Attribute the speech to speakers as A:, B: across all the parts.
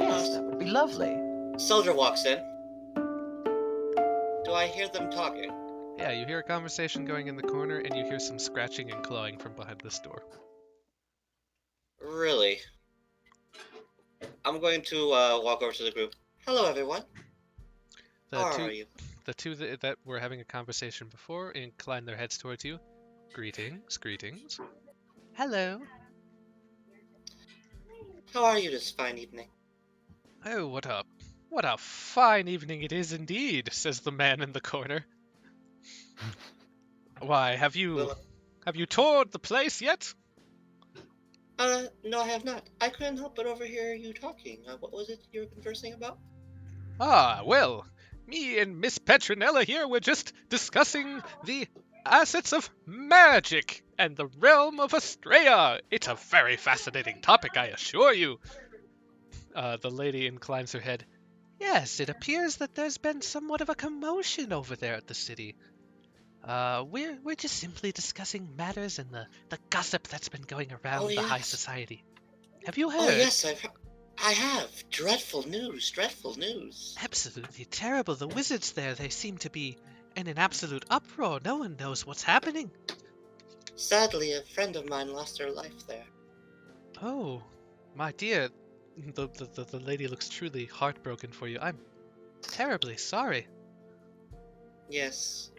A: Yes, that would be lovely.
B: Seldra walks in. Do I hear them talking?
C: Yeah, you hear a conversation going in the corner, and you hear some scratching and clawing from behind this door.
B: Really? I'm going to walk over to the group. Hello, everyone. How are you?
C: The two that were having a conversation before incline their heads towards you. Greetings, greetings. Hello.
B: How are you this fine evening?
C: Oh, what a fine evening it is indeed, says the man in the corner. Why, have you toured the place yet?
B: No, I have not. I couldn't help but overhear you talking. What was it you were conversing about?
C: Ah, well, me and Miss Petronella here were just discussing the assets of magic and the realm of Astrea. It's a very fascinating topic, I assure you. The lady inclines her head. Yes, it appears that there's been somewhat of a commotion over there at the city. We're just simply discussing matters and the gossip that's been going around the high society. Have you heard?
B: Oh, yes, I have. Dreadful news, dreadful news.
C: Absolutely terrible. The wizards there, they seem to be in an absolute uproar. No one knows what's happening.
B: Sadly, a friend of mine lost her life there.
C: Oh, my dear. The lady looks truly heartbroken for you. I'm terribly sorry.
B: Yes.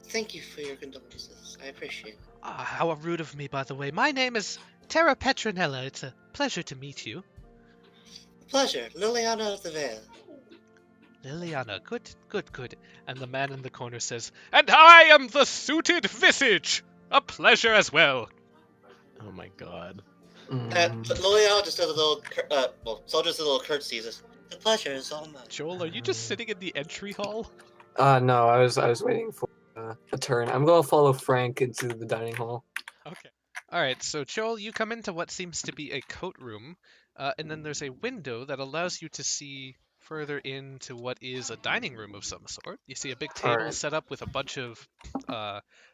B: Thank you for your condolences. I appreciate it.
C: Ah, how rude of me, by the way. My name is Terra Petronella. It's a pleasure to meet you.
B: Pleasure. Liliana of the Vale.
C: Liliana, good. And the man in the corner says, and I am the Suited Visage! A pleasure as well.
D: Oh my god.
B: Liliana just does a little, Soldier's a little curtsy. Says, the pleasure is all mine.
C: Joel, are you just sitting in the entry hall?
D: No, I was waiting for a turn. I'm gonna follow Frank into the dining hall.
C: Okay. Alright, so Joel, you come into what seems to be a coat room, and then there's a window that allows you to see further into what is a dining room of some sort. You see a big table set up with a bunch of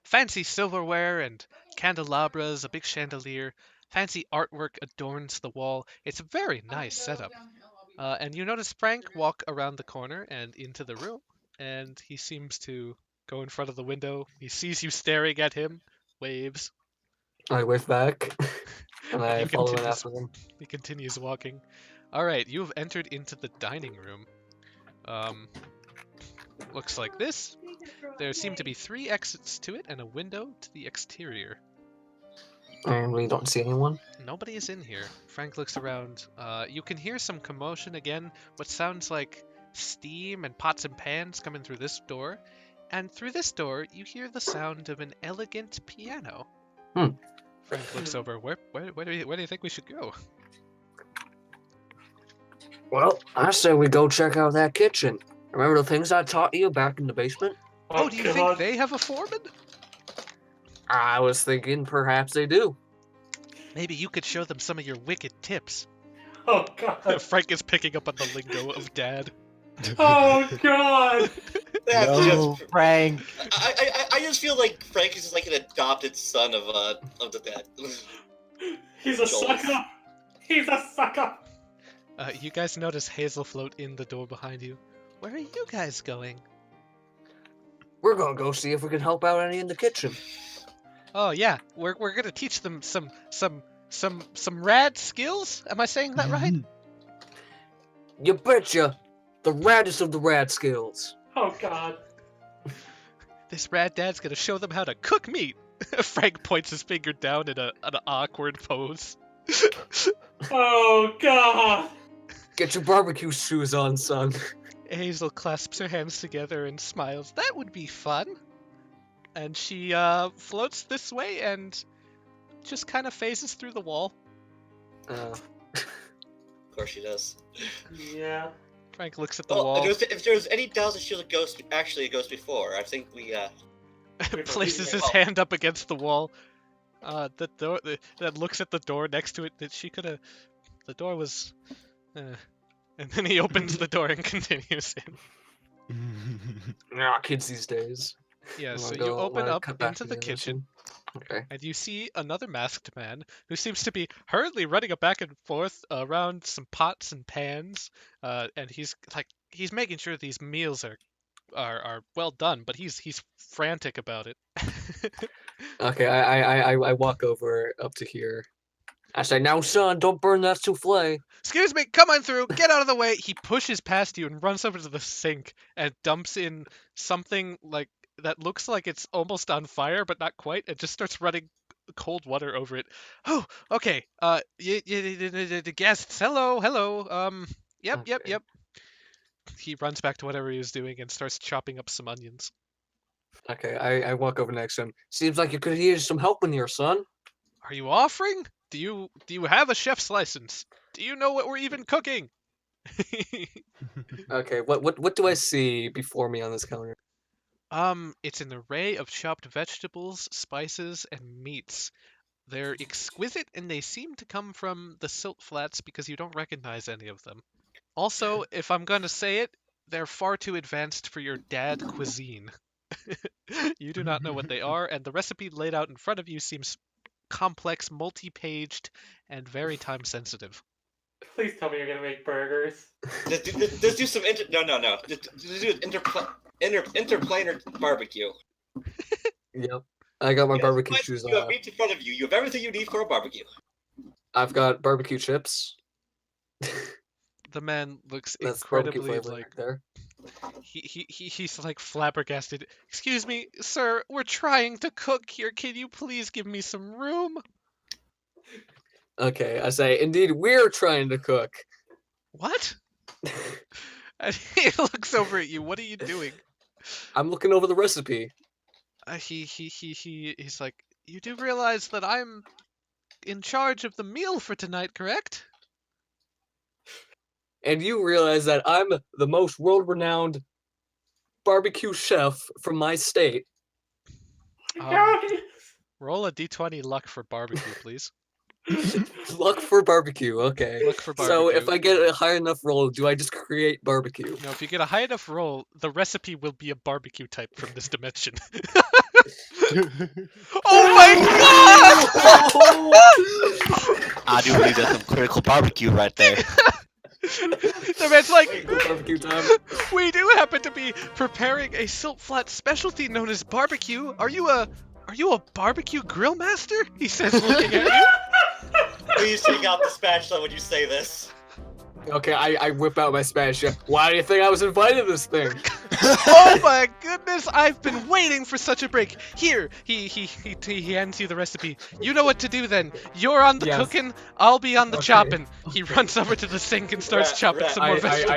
C: fancy silverware and candelabras, a big chandelier. Fancy artwork adorns the wall. It's a very nice setup. And you notice Frank walk around the corner and into the room, and he seems to go in front of the window. He sees you staring at him, waves.
D: I wave back, and I follow in after them.
C: He continues walking. All right, you have entered into the dining room. Looks like this. There seem to be 3 exits to it and a window to the exterior.
D: And we don't see anyone?
C: Nobody is in here. Frank looks around. You can hear some commotion again. What sounds like steam and pots and pans coming through this door. And through this door, you hear the sound of an elegant piano. Frank looks over. Where do you think we should go?
D: Well, I say we go check out that kitchen. Remember the things I taught you back in the basement?
C: Oh, do you think they have a foreman?
D: I was thinking perhaps they do.
C: Maybe you could show them some of your wicked tips.
E: Oh, God.
C: Frank is picking up on the lingo of dad.
E: Oh, God.
A: No, Frank.
B: I just feel like Frank is just like an adopted son of the dad.
E: He's a sucker. He's a sucker.
C: You guys notice Hazel float in the door behind you. Where are you guys going?
D: We're gonna go see if we can help out any in the kitchen.
C: Oh yeah, we're gonna teach them some rad skills. Am I saying that right?
D: You betcha. The raddest of the rad skills.
E: Oh, God.
C: This rad dad's gonna show them how to cook meat. Frank points his finger down in an awkward pose.
E: Oh, God.
D: Get your barbecue shoes on, son.
C: Hazel clasps her hands together and smiles. That would be fun. And she floats this way and just kind of phases through the wall.
B: Of course she does.
E: Yeah.
C: Frank looks at the wall.
B: If there's any doubt that she was a ghost, actually a ghost before, I think we
C: places his hand up against the wall. The door that looks at the door next to it. That she could have. The door was. And then he opens the door and continues in.
D: Nah, kids these days.
C: Yeah,
D: I'm
C: so
D: gonna
C: you
D: go-
C: open
D: wanna
C: up
D: cut back
C: into
D: to
C: the
D: other
C: kitchen,
D: scene. Okay.
C: and you see another masked man who seems to be hurriedly running back and forth around some pots and pans, and he's making sure these meals are well done, but he's frantic about it.
D: Okay, I walk over up to here. I say, now, son, don't burn that souffle.
C: Excuse me, come on through, get out of the way. He pushes past you and runs over to the sink and dumps in something like that looks like it's almost on fire, but not quite. It just starts running cold water over it. Oh, okay. The guests. Hello. Yep.
D: Okay.
C: He runs back to whatever he was doing and starts chopping up some onions.
D: Okay, I walk over next to him. Seems like you could use some help in here, son.
C: Are you offering? Do you have a chef's license? Do you know what we're even cooking?
D: Okay, what do I see before me on this counter?
C: It's an array of chopped vegetables, spices, and meats. They're exquisite and they seem to come from the silt flats because you don't recognize any of them. Also, if I'm gonna say it, they're far too advanced for your dad cuisine. You do not know what they are, and the recipe laid out in front of you seems complex, multi-paged, and very time sensitive.
E: Please tell me you're gonna make burgers.
B: Let's do some no. Let's do interplanar barbecue.
D: Yep. I got my
B: Yes,
D: barbecue
B: but
D: shoes
B: You have
D: on.
B: meat in front of you. You have everything you need for a barbecue.
D: I've got barbecue chips.
C: The man looks
D: That's barbecue
C: incredibly
D: flavor
C: like
D: right there.
C: he's like flabbergasted. Excuse me, sir, we're trying to cook here. Can you please give me some room?
D: Okay, I say, indeed, we're trying to cook.
C: What? And he looks over at you. What are you doing?
D: I'm looking over the recipe.
C: He's like, you do realize that I'm in charge of the meal for tonight, correct?
D: And you realize that I'm the most world-renowned barbecue chef from my state.
C: Roll a d20 luck for barbecue, please.
D: Luck for barbecue, okay.
C: Luck for
D: So
C: barbecue.
D: if I get a high enough roll, do I just create barbecue?
C: No, if you get a high enough roll, the recipe will be a barbecue type from this dimension. Oh my god!
A: I do believe that's some critical barbecue right there.
C: The man's like,
D: Barbecue time.
C: we do happen to be preparing a silt flat specialty known as barbecue. Are you a barbecue grill master? He says, looking at you.
B: Please take out the spatula when you say this.
D: Okay, I whip out my spatula. Why do you think I was invited to this thing?
C: Oh my goodness, I've been waiting for such a break. Here, he hands you the recipe. You know what to do then. You're on the
D: Yes.
C: cooking, I'll be on the
D: Okay.
C: chopping. He runs over to the sink and starts chopping some more
D: I
C: vegetables.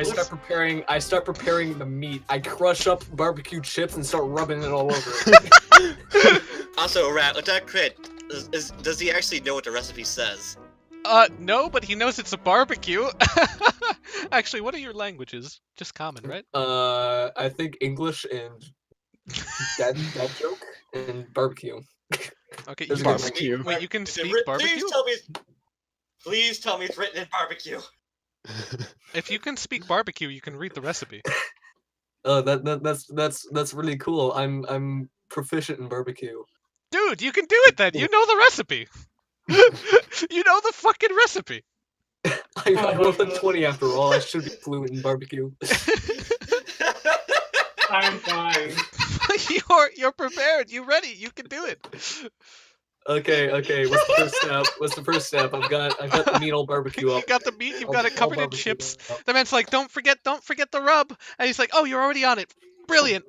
D: I start preparing the meat. I crush up barbecue chips and start rubbing it all over it.
B: Also, Rat, with that crit, does he actually know what the recipe says?
C: No, but he knows it's a barbecue. Actually, what are your languages? Just common, right?
D: I think English and that joke and barbecue.
C: Okay,
D: There's
C: you
D: a
C: can
D: good
C: speak.
A: barbecue.
C: Wait, you can
B: Is it
C: speak
B: writ-
C: barbecue?
B: Please tell me it's written in barbecue.
C: If you can speak barbecue, you can read the recipe.
D: Oh, that's really cool. I'm proficient in barbecue.
C: Dude, you can do it then. You know the recipe. You know the fucking recipe.
D: I rolled a 20 after all. I should be fluent in barbecue.
E: I'm fine.
C: You're prepared. You ready. You can do it.
D: Okay. What's the first step? I've got the meat all barbecue
C: You
D: up.
C: got the meat. You've got it
D: All
C: covered in
D: barbecue
C: chips.
D: up.
C: The man's like, don't forget the rub. And he's like, oh, you're already on it. Brilliant.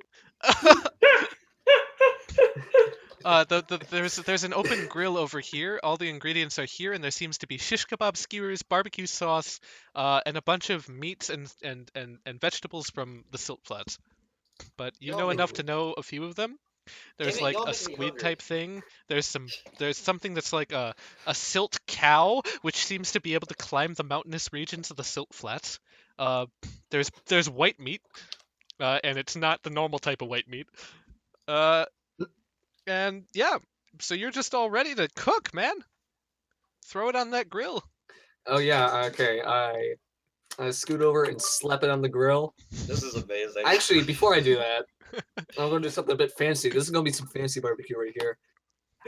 C: There's an open grill over here. All the ingredients are here, and there seems to be shish kebab skewers, barbecue sauce, and a bunch of meats and vegetables from the silt flats. But you know enough to know a few of them. There's
B: Damn it,
C: like
B: y'all
C: a
B: making me
C: squid
B: hungry.
C: type thing. There's something that's like a silt cow, which seems to be able to climb the mountainous regions of the silt flats. There's white meat, and it's not the normal type of white meat. And yeah, so you're just all ready to cook, man. Throw it on that grill.
D: Oh yeah. Okay. I scoot over and slap it on the grill.
B: This is amazing.
D: Actually, before I do that, I'm gonna do something a bit fancy. This is gonna be some fancy barbecue right here.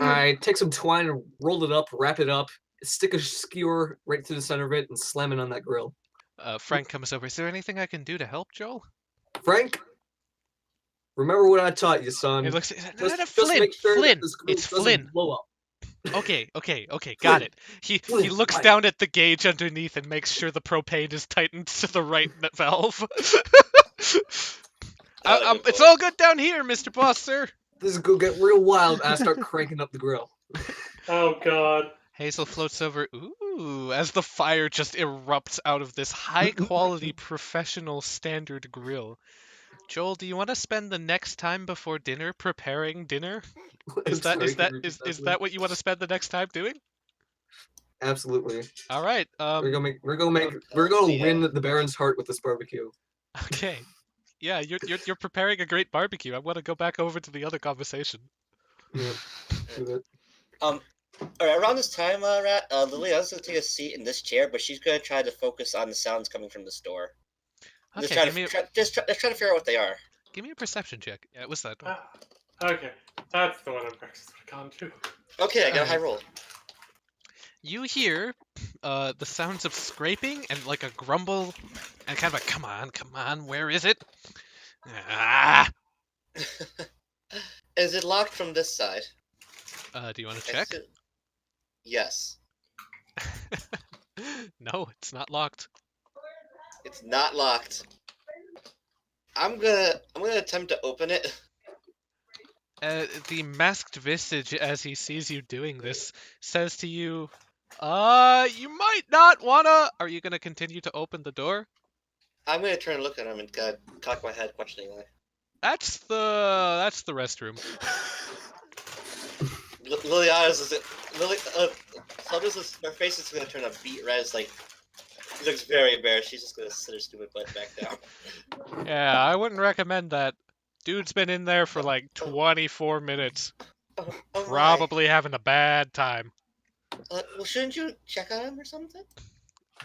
D: I take some twine and roll it up, wrap it up, stick a skewer right through the center of it, and slam it on that grill.
C: Frank comes over. Is there anything I can do to help, Joel?
D: Frank, remember what I taught you, son.
C: He looks. No,
D: Just
C: Flynn.
D: make sure
C: Flynn.
D: that this grill
C: It's
D: doesn't
C: Flynn.
D: blow up.
C: Okay, got it. He
D: Flynn,
C: looks
D: right.
C: down at the gauge underneath and makes sure the propane is tightened to the right valve. It's all good down here, Mr. Boss, sir.
D: This is gonna get real wild. I start cranking up the grill.
E: Oh god.
C: Hazel floats over, ooh, as the fire just erupts out of this high-quality, professional, standard grill. Joel, do you want to spend the next time before dinner preparing dinner? Is
D: Sorry, can you repeat
C: is
D: please?
C: that what you want to spend the next time doing?
D: Absolutely.
C: All right.
D: We're gonna win the Baron's heart with this barbecue.
C: Okay. Yeah, you're preparing a great barbecue. I want to go back over to the other conversation.
D: Yeah. Do it.
B: All right, around this time, Lily, I was gonna take a seat in this chair, but she's gonna try to focus on the sounds coming from the store.
C: Okay,
B: Just try to figure out what they are.
C: give me a perception check. Yeah, what's that?
E: Okay, that's the one I'm practicing with Kanju.
B: Okay, I got a high roll.
C: You hear the sounds of scraping and like a grumble and kind of a come on, where is it? Ah!
B: Is it locked from this side?
C: Do you want to check?
B: Yes.
C: No, it's not locked.
B: It's not locked. I'm gonna attempt to open it.
C: The masked visage, as he sees you doing this, says to you, you might not wanna... Are you gonna continue to open the door?
B: I'm gonna turn and look at him and cock my head questioningly.
C: That's the restroom.
B: Liliana's is it? Her face is gonna turn a beet red. It's like she looks very embarrassed. She's just gonna sit her stupid butt back down.
C: Yeah, I wouldn't recommend that. Dude's been in there for like 24 minutes.
B: Oh
C: Probably having a bad time.
B: well, shouldn't you check on him or something?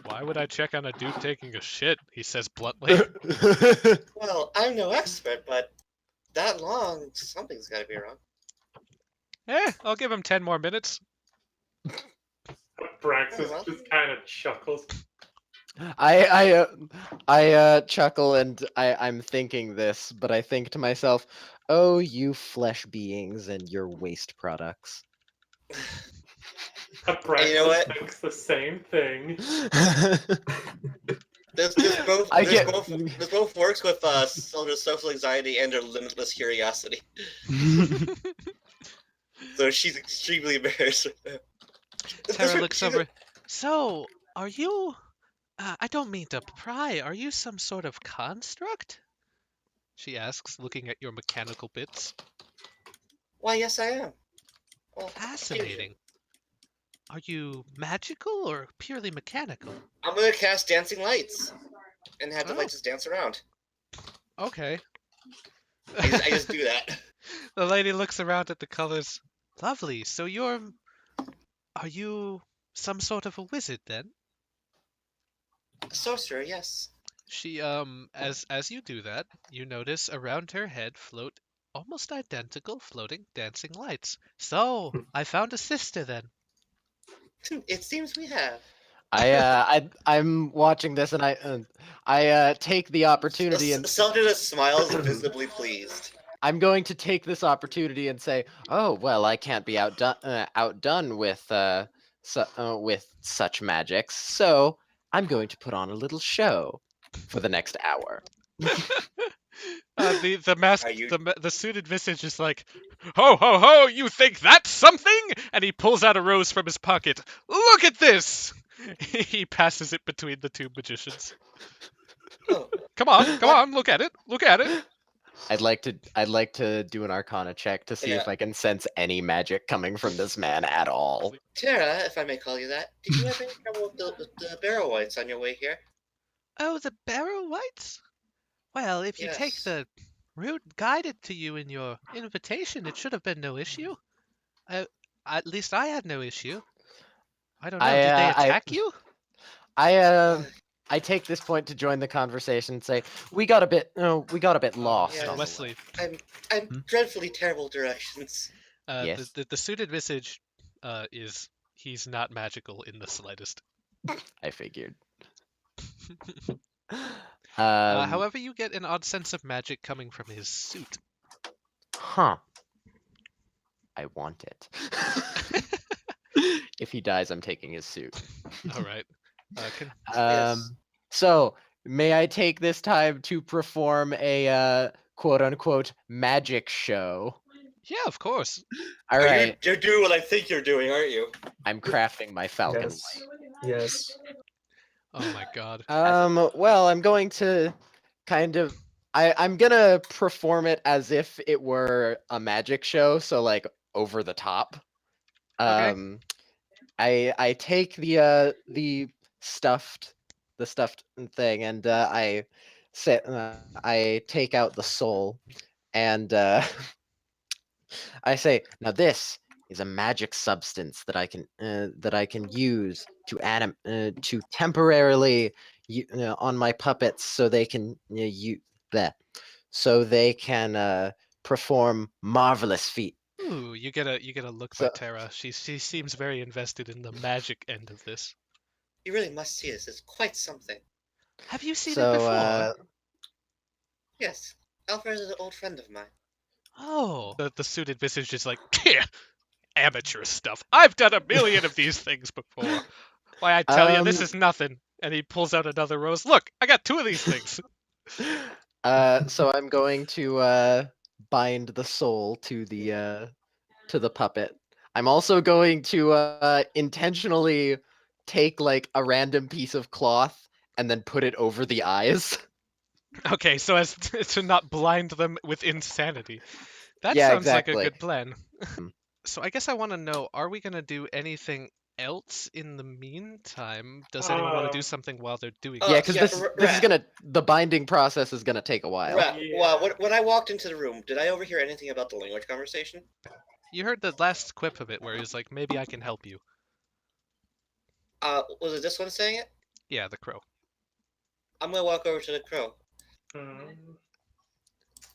C: Why would I check on a dude taking a shit? He says bluntly.
B: Well, I'm no expert, but that long, something's gotta be wrong.
C: I'll give him 10 more minutes.
E: Braxis
B: well.
E: just kind of chuckles.
F: I chuckle and I'm thinking this, but I think to myself, oh, you flesh beings and your waste products.
E: Braxis
B: you know what?
E: thinks the same thing.
B: This both works with Seldra's social anxiety and her limitless curiosity. So she's extremely embarrassed.
C: Tara looks over. So, are you... I don't mean to pry. Are you some sort of construct? She asks, looking at your mechanical bits.
B: Why, yes, I am. Well,
C: Fascinating. Are you magical or purely mechanical?
B: I'm gonna cast dancing lights and have the
C: Oh.
B: lights just dance around.
C: Okay.
B: I just do that.
C: The lady looks around at the colors. Lovely. So are you some sort of a wizard then?
B: A sorcerer, yes.
C: She as you do that, you notice around her head float almost identical floating dancing lights. So, I found a sister then.
B: It seems we have.
F: I'm watching this and I take the opportunity and
B: Seldra just smiles visibly pleased.
F: I'm going to take this opportunity and say, oh well, I can't be outdone with such magics, so I'm going to put on a little show for the next hour.
C: The mask,
B: Are you-
C: the suited visage is like, ho ho ho! You think that's something? And he pulls out a rose from his pocket. Look at this! He passes it between the two magicians.
B: Oh,
C: Come on! Look at it! Look at it!
F: I'd like to do an Arcana check to see if
B: Yeah.
F: I can sense any magic coming from this man at all.
B: Tara, if I may call you that, did you have any trouble with the barrel whites on your way here?
C: Oh, the barrel whites? Well, if you take
B: Yes.
C: the route guided to you in your invitation, it should have been no issue. At least I had no issue. I don't know. Did they attack you?
F: I I take this point to join the conversation and say, we got a bit lost.
B: yeah.
F: on the
C: Westley,
F: way."
B: I'm
F: Hmm?
B: dreadfully terrible directions.
F: Yes.
C: the suited visage he's not magical in the slightest.
F: I figured.
C: However, you get an odd sense of magic coming from his suit.
F: Huh. I want it. If he dies, I'm taking his suit.
C: All right.
B: Yes.
F: So, may I take this time to perform a quote-unquote magic show?
C: Yeah, of course.
F: All right,
B: You're doing what I think you're doing, aren't you?
F: I'm crafting my falcon
D: Yes.
F: light.
D: Yes.
C: Oh my god.
F: Well, I'm going to kind of I'm gonna perform it as if it were a magic show, so like over the top.
C: Okay.
F: I take the stuffed thing and I take out the soul and I say, now this is a magic substance that I can use to temporarily on my puppets so they can perform marvelous feat.
C: Ooh, you get a look by Tara. She seems very invested in the magic end of this.
B: You really must see this. It's quite something.
C: Have you seen it
F: So
C: before?
B: Yes. Alfred is an old friend of mine.
C: Oh, the suited visage is like, amateur stuff. I've done a million of these things before. Why, I tell you, this is nothing. And he pulls out another rose. Look, I got 2 of these things.
F: So I'm going to bind the soul to the puppet. I'm also going to intentionally take like a random piece of cloth and then put it over the eyes.
C: Okay, so as to not blind them with insanity. That
F: Yeah,
C: sounds like a
F: exactly.
C: good plan. So I guess I want to know, are we going to do anything else in the meantime? Does anyone want to do something while they're doing
F: Yeah,
C: it?
F: because
B: yeah,
F: this is the binding process is gonna take a while.
B: Well, when I walked into the room, did I overhear anything about the language conversation?
C: You heard the last quip of it where he's like, maybe I can help you.
B: Was it this one saying it?
C: Yeah, the crow.
B: I'm gonna walk over to the crow.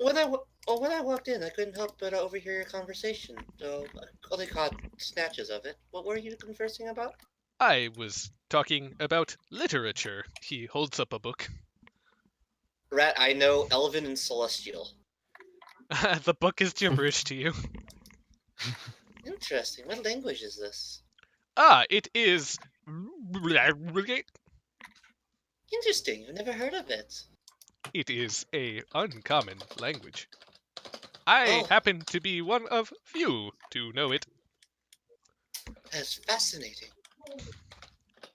B: When I walked in, I couldn't help but overhear your conversation. So I only caught snatches of it. What were you conversing about?
C: I was talking about literature. He holds up a book.
B: Rat, I know Elven and Celestial.
C: The book is gibberish to you.
B: Interesting. What language is this?
C: It is...
B: Interesting. I've never heard of it.
C: It is a uncommon language. I happen to be one of few to know it.
B: That's fascinating.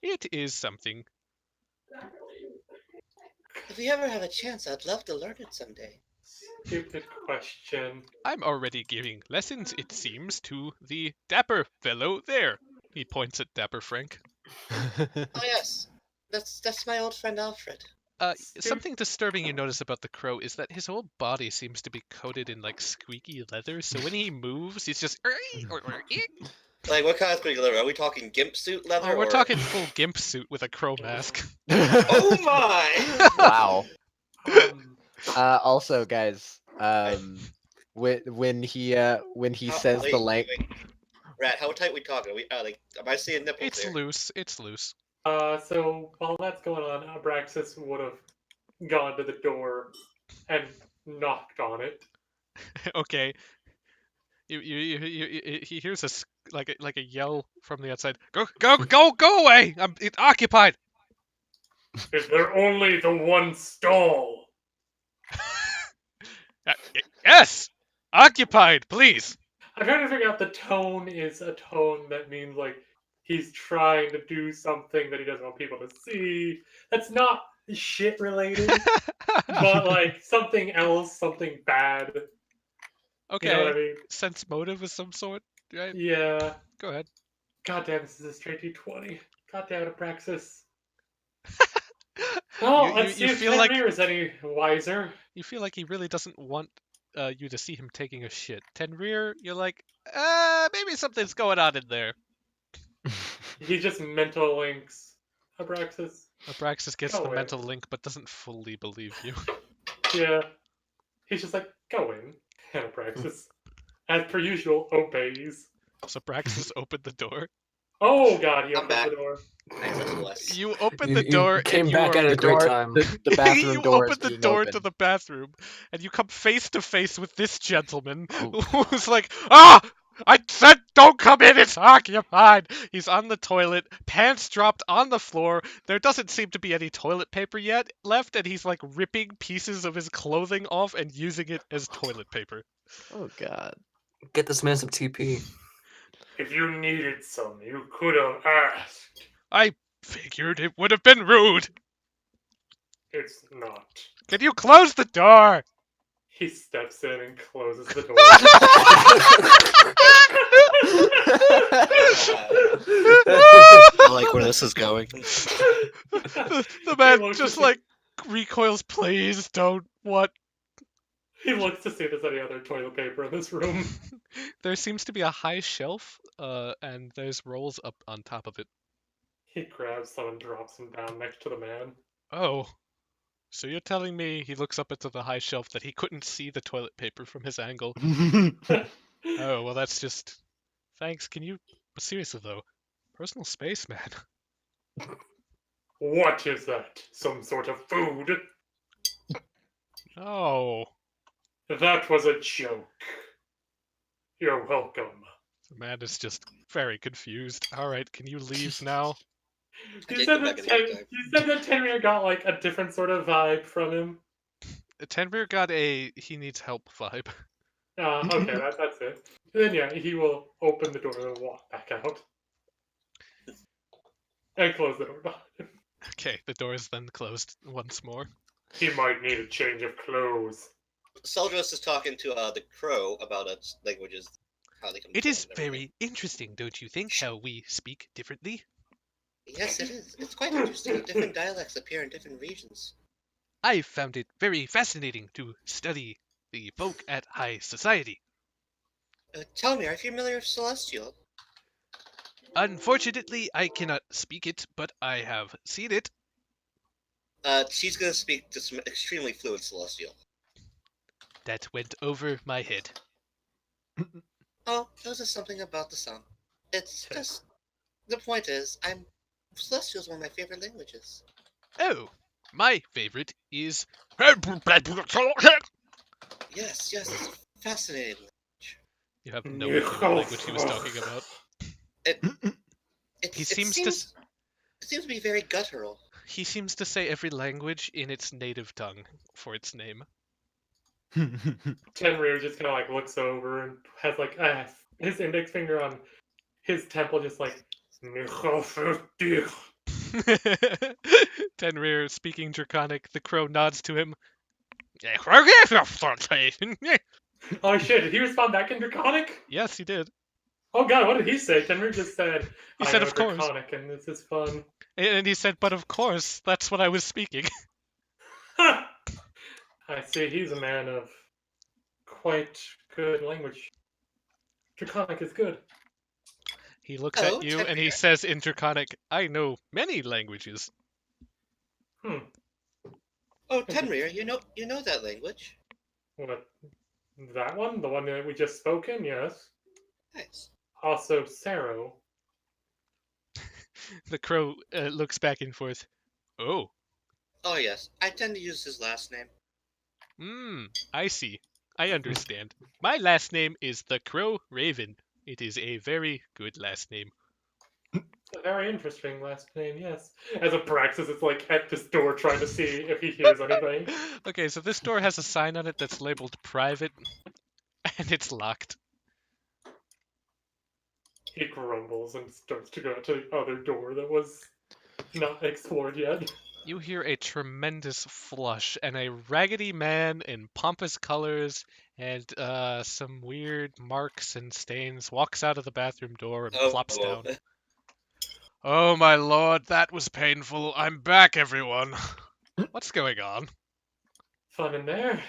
C: It is something.
B: If we ever have a chance, I'd love to learn it someday.
E: Stupid question.
C: I'm already giving lessons, it seems, to the dapper fellow there. He points at Dapper Frank.
B: Oh yes, that's my old friend Alfred.
C: Something disturbing you notice about the crow is that his whole body seems to be coated in like squeaky leather, so when he moves, he's just
B: Like what kind of squeaky leather? Are we talking gimp suit leather?
C: Oh, we're
B: or...
C: talking full gimp suit with a crow mask.
B: Oh my!
F: Wow.
E: Um,
F: Also, guys, when he says the length.
B: Rat, how tight we talking? Are we like? Am I seeing nipples
C: It's
B: here?
C: loose. It's loose.
E: so while that's going on, Abraxas would have gone to the door and knocked on it.
C: Okay. He hears a yell from the outside. Go away! It's occupied.
E: Is there only the one stall?
C: Yes, occupied, please.
E: I'm trying to figure out the tone is a tone that means like he's trying to do something that he doesn't want people to see. That's not shit related, but like something else, something bad.
C: Okay.
E: You know what I mean?
C: Sense motive of some sort, right?
E: Yeah.
C: Go ahead.
E: God damn, this is a straight D20. God damn it, Abraxas. Oh, let's see if Tenrier is any wiser.
C: You feel like he really doesn't want you to see him taking a shit. Tenrier, you're like, maybe something's going on in there.
E: He just mental links Abraxas.
C: Abraxas gets
E: Go
C: the
E: away.
C: mental link but doesn't fully believe you.
E: Yeah. He's just like, go in. And Abraxas, as per usual, obeys.
C: So Abraxas opened the door.
E: Oh god, he
B: I'm
E: opens
B: back.
E: the door.
B: Nice, that's bless.
C: You open
D: You,
C: the door
D: you came
C: and you
D: back
C: are
D: at a
F: The
D: great
F: door,
D: time.
F: the bathroom
C: you
F: door is
C: open the
F: being
C: door
F: opened.
C: to the bathroom, and you come face to face with this gentleman
F: Oh,
C: who's like, "Ah! I said don't come in, it's occupied!" He's on the toilet, pants dropped on the floor. There doesn't seem to be any toilet paper yet left, and he's like ripping pieces of his clothing off and using it as toilet paper.
F: oh god.
D: Get this man some TP.
E: If you needed some, you could have asked.
C: I figured it would have been rude.
E: It's not.
C: Can you close the door?
E: He steps in and closes the door.
A: I like where this is going.
C: The man
E: looks
C: just
E: at
C: like recoils. Please don't. What?
E: He looks to see if there's any other toilet paper in this room.
C: There seems to be a high shelf, and there's rolls up on top of it.
E: He grabs some and drops them down next to the man.
C: Oh, so you're telling me he looks up into the high shelf that he couldn't see the toilet paper from his angle? Oh, well, that's just. Thanks. Can you? But seriously though, personal space, man.
E: What is that? Some sort of food?
C: Oh,
E: That was a joke. You're welcome.
C: the man is just very confused. All right, can you leave now?
B: I
E: You
B: did
E: said,
B: come
E: that
B: back in the
E: you said that Tenrier got like a different sort of vibe from him.
C: Tenrier got a he needs help vibe.
E: Okay, that's it. Then yeah, he will open the door and walk back out. And close the door behind him.
C: Okay, the door is then closed once more.
E: He might need a change of clothes.
B: Seldra is talking to the crow about languages, how they come.
C: It is very interesting, don't you think, how we speak differently?
B: Yes, it is. It's quite interesting. Different dialects appear in different regions.
C: I found it very fascinating to study the folk at high society.
B: Tell me, are you familiar with Celestial?
C: Unfortunately, I cannot speak it, but I have seen it.
B: She's gonna speak to some extremely fluent Celestial.
C: That went over my head.
B: Oh, there's just something about the sound. It's just... The point is, Celestial is one of my favorite languages.
C: Oh, my favorite is...
B: Yes, it's fascinating.
C: You have no idea what language he was talking about.
B: It
C: He
B: seems to be very guttural.
C: He seems to say every language in its native tongue for its name.
E: Tenrier just kind of like looks over and has like his index finger on his temple, just like.
C: Tenrier speaking Draconic, the crow nods to him.
E: Oh shit! Did he respond back in Draconic?
C: Yes, he did.
E: Oh god, what did he say? Tenrier just said.
C: He
E: I
C: said,
E: know
C: "Of course."
E: Draconic, and this is fun.
C: And he said, "But of course, that's what I was speaking."
E: I see. He's a man of quite good language. Draconic is good.
C: He looks
B: Oh,
C: at you and he
B: Tenrier.
C: says in Draconic, "I know many languages."
E: Hmm.
B: Oh, Tenrier, you know that language.
E: What? That one? The one that we just spoken? Yes.
B: Nice.
E: Also, Saro.
C: The crow looks back and forth. Oh,
B: Oh yes, I tend to use his last name.
C: I see. I understand. My last name is the Crow Raven. It is a very good last name.
E: A very interesting last name, yes. As a Praxis, it's like at this door trying to see if he hears anything.
C: Okay, so this door has a sign on it that's labeled private, and it's locked.
E: He grumbles and starts to go to the other door that was not explored yet.
C: You hear a tremendous flush, and a raggedy man in pompous colors and some weird marks and stains walks out of the bathroom door and plops down. Oh my lord, that was painful. I'm back, everyone. What's going on?
E: Fun in there.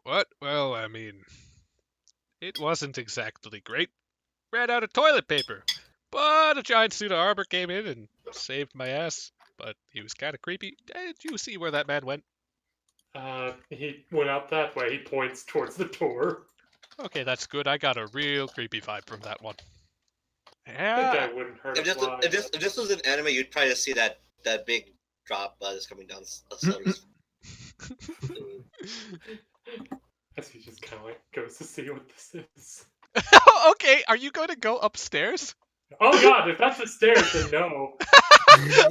C: What? Well, I mean, it wasn't exactly great. Ran out of toilet paper, but a giant suit of armor came in and saved my ass. but he was kind of creepy. Did you see where that man went?
E: He went out that way. He points towards the door.
C: Okay, that's good. I got a real creepy vibe from that one.
E: That
C: Yeah.
E: guy wouldn't hurt
B: If
E: a
B: this,
E: fly.
B: if this was an anime, you'd probably just see that big drop that's coming down Seldra's.
E: As he just kind of like goes to see what this is.
C: Okay, are you going to go upstairs?
E: Oh god, if that's the stairs, then no.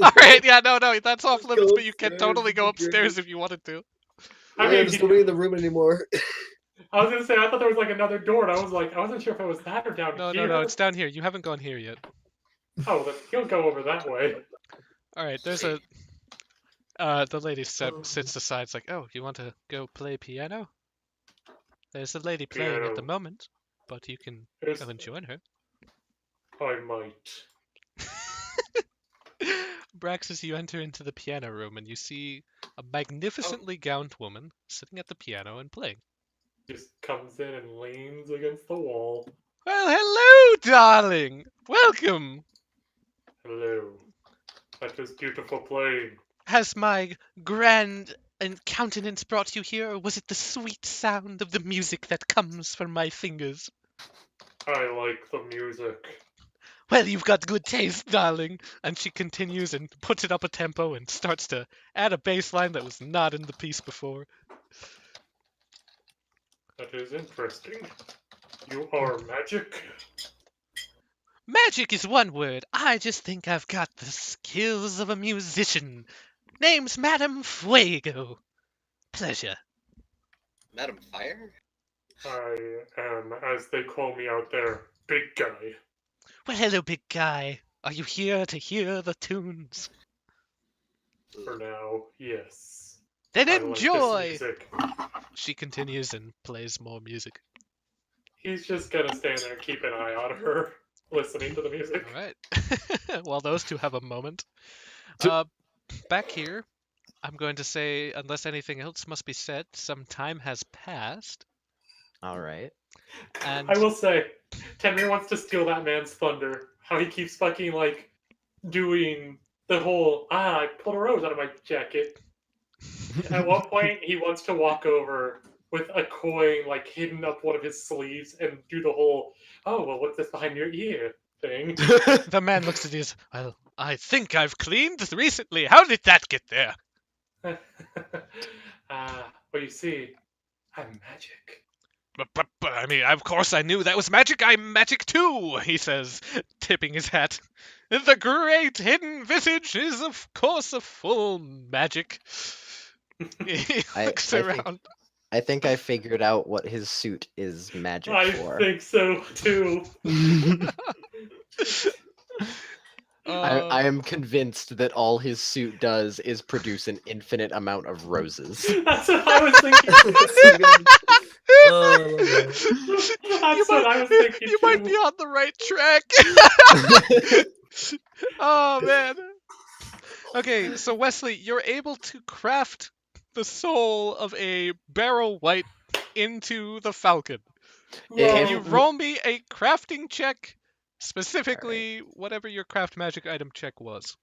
C: All right, yeah, no, that's off
D: Let's
C: limits,
D: go
C: but you can
D: upstairs,
C: totally go
D: it'd be
C: upstairs
D: great.
C: if you wanted to.
E: I
D: Yeah,
E: mean,
D: there's nobody in the room anymore.
E: I was gonna say I thought there was like another door, and I was like, I wasn't sure if it was that or down
C: No,
E: here.
C: it's down here. You haven't gone here yet.
E: Oh, then he'll go over that way.
C: All right, there's a. The lady sits aside. It's like, oh, you want to go play piano? There's a lady playing at the
E: Piano.
C: moment, but you can
E: There's-
C: come and join her.
E: I might.
C: Brax, as you enter into the piano room, and you see a magnificently gowned woman sitting at the piano and playing.
E: Just comes in and leans against the wall.
C: Well, hello, darling. Welcome.
E: Hello. That was beautiful playing.
C: Has my grand countenance brought you here, or was it the sweet sound of the music that comes from my fingers?
E: I like the music.
C: Well, you've got good taste, darling. And she continues and puts it up a tempo and starts to add a bass line that was not in the piece before.
E: That is interesting. You are magic.
C: Magic is one word. I just think I've got the skills of a musician. Name's Madame Fuego. Pleasure.
B: Madam Fire?
E: I am, as they call me out there, big guy.
C: Well, hello, big guy. Are you here to hear the tunes?
E: For now, yes.
C: Then
E: I like
C: enjoy!
E: this music.
C: She continues and plays more music.
E: He's just gonna stand there and keep an eye on her, listening to the music.
C: All right. While those two have a moment. Back here, I'm going to say, unless anything else must be said, some time has passed.
F: All right.
C: And
E: I will say, Tenrier wants to steal that man's thunder. How he keeps fucking, like, doing the whole, I pulled a rose out of my jacket. At one point, he wants to walk over with a coin, like, hidden up one of his sleeves and do the whole, oh, well, what's this behind your ear thing.
C: the man looks at you. Well, I think I've cleaned recently. How did that get there?
E: Well, you see, I'm magic.
C: But, I mean, of course I knew that was magic. I'm magic too, he says, tipping his hat. The great hidden visage is, of course, a full magic. He looks around.
F: I think I figured out what his suit is magic
E: I
F: for.
E: think so, too.
F: I am convinced that all his suit does is produce an infinite amount of roses.
E: That's what I was thinking.
D: Oh,
E: That's what I was thinking,
C: You might
E: too.
C: be on the right track. Oh, man. Okay, so Wesley, you're able to craft the soul of a barrel white into the falcon. Can you roll me a crafting check? Specifically, whatever your craft magic item check was.